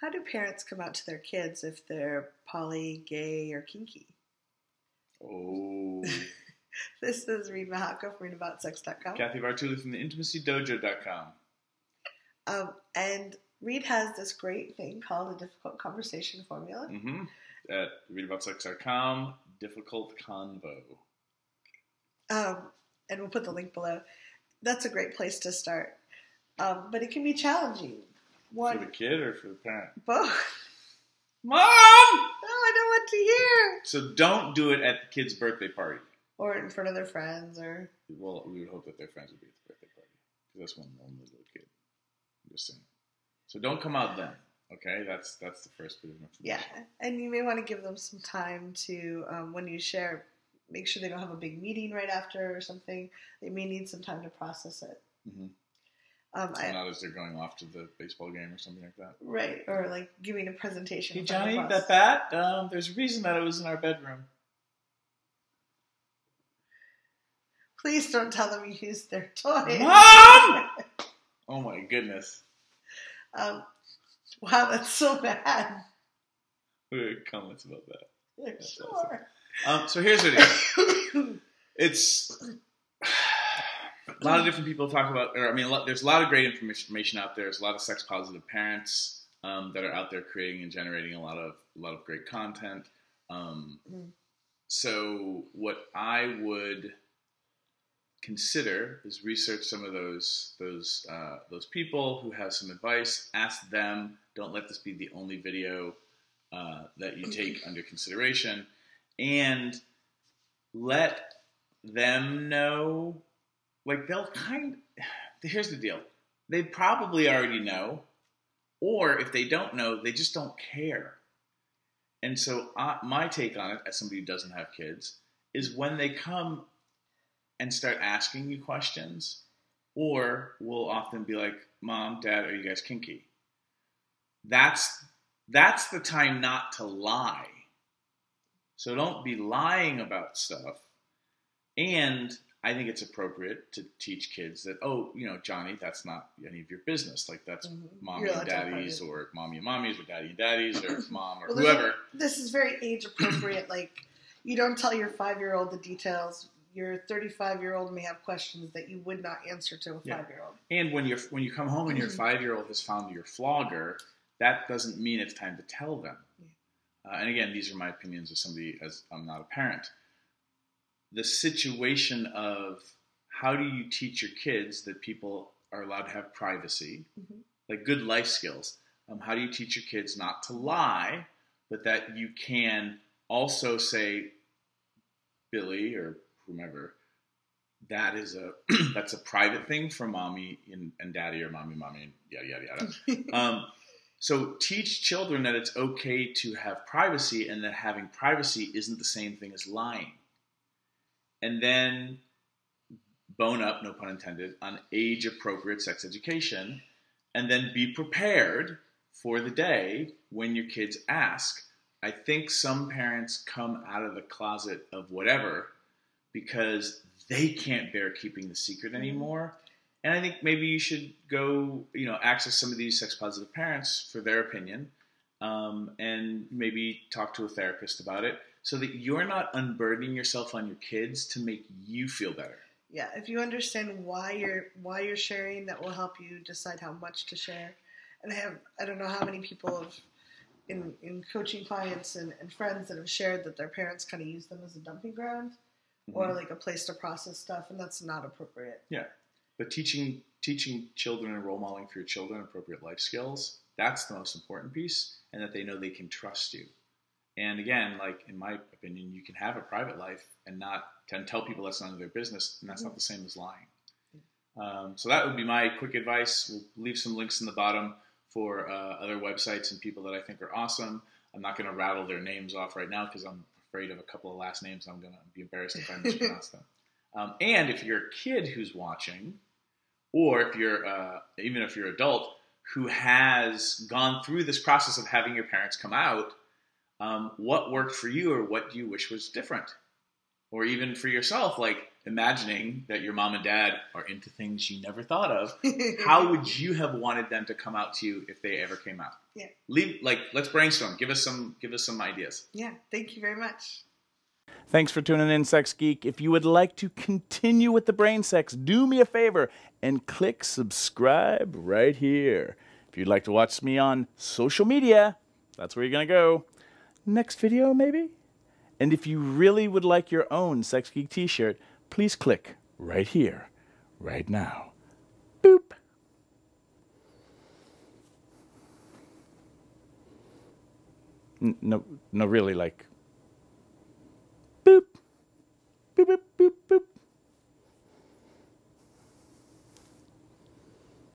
How do parents come out to their kids if they're poly, gay, or kinky? Oh. This is Reid Mahaka from inaudible.So.com. Cathy Bartuli from the intimacydojo.com. And Reid has this great thing called a difficult conversation formula. Mm-hmm. At readaboutsex.com, difficult convo. And we'll put the link below. That's a great place to start. But it can be challenging. For the kid or for the parent? Both. Mom! Oh, I don't want to hear. So don't do it at the kid's birthday party. Or in front of their friends, or... Well, we would hope that their friends would be at the birthday party. Because that's one lonely little kid. I'm just saying. So don't come out then. Okay? That's the first bit of information. Yeah. And you may want to give them some time to, when you share, make sure they don't have a big meeting right after or something. They may need some time to process it. Mm-hmm. Not as they're going off to the baseball game or something like that. Right. Or like giving a presentation. Hey, Johnny, that bat, there's a reason that it was in our bedroom. Please don't tell them you used their toys. Mom! Oh my goodness. Wow, that's so bad. What are your comments about that? Yeah, sure. Awesome. So here's what it is. It's a lot of different people talk about, there's a lot of great information out there. There's a lot of sex positive parents that are out there creating and generating a lot of great content. So what I would consider is research some of those people who have some advice. Ask them. Don't let this be the only video that you take under consideration, and let them know. Like here's the deal. They probably already know, or if they don't know, they just don't care. And so my take on it, as somebody who doesn't have kids, is when they come and start asking you questions, or will often be like, Mom, Dad, are you guys kinky? That's the time not to lie. So don't be lying about stuff. And I think it's appropriate to teach kids that, Johnny, that's not any of your business. Like, that's mommy and daddy's, or mommy and mommy's, or daddy and daddy's, or mom, or whoever. This is very age appropriate. Like, you don't tell your 5-year-old the details. Your 35-year-old may have questions that you would not answer to a 5-year-old. And when you come home and your 5-year-old has found your flogger, that doesn't mean it's time to tell them. Yeah. And again, these are my opinions as somebody, as I'm not a parent. The situation of how do you teach your kids that people are allowed to have privacy, like good life skills. How do you teach your kids not to lie, but that you can also say, Billy or whomever, that's a private thing for mommy and daddy, or mommy and yada, yada, yada. So teach children that it's okay to have privacy, and that having privacy isn't the same thing as lying. And then bone up, no pun intended, on age-appropriate sex education, and then be prepared for the day when your kids ask. I think some parents come out of the closet of whatever because they can't bear keeping the secret anymore. And I think maybe you should go, access some of these sex-positive parents for their opinion, and maybe talk to a therapist about it, so that you're not unburdening yourself on your kids to make you feel better. Yeah, if you understand why you're sharing, that will help you decide how much to share. And I don't know how many people have in coaching clients and friends that have shared that their parents kind of use them as a dumping ground or like a place to process stuff, and that's not appropriate. Yeah, but teaching children and role modeling for your children appropriate life skills, that's the most important piece, and that they know they can trust you. And again, like in my opinion, you can have a private life and tell people that's none of their business, and that's not the same as lying. So that would be my quick advice. We'll leave some links in the bottom for other websites and people that I think are awesome. I'm not going to rattle their names off right now because I'm afraid of a couple of last names. I'm going to be embarrassed if I mispronounce them. And if you're a kid who's watching, or if you're even if you're an adult who has gone through this process of having your parents come out, what worked for you, or what do you wish was different? Or even for yourself, like, imagining that your mom and dad are into things you never thought of, how would you have wanted them to come out to you if they ever came out? Yeah. Let's brainstorm. Give us some ideas. Yeah. Thank you very much. Thanks for tuning in, Sex Geek. If you would like to continue with the brain sex, do me a favor and click subscribe right here. If you'd like to watch me on social media, that's where you're going to go. Next video, maybe? And if you really would like your own Sex Geek t-shirt, please click right here, right now. Boop. No, really, like...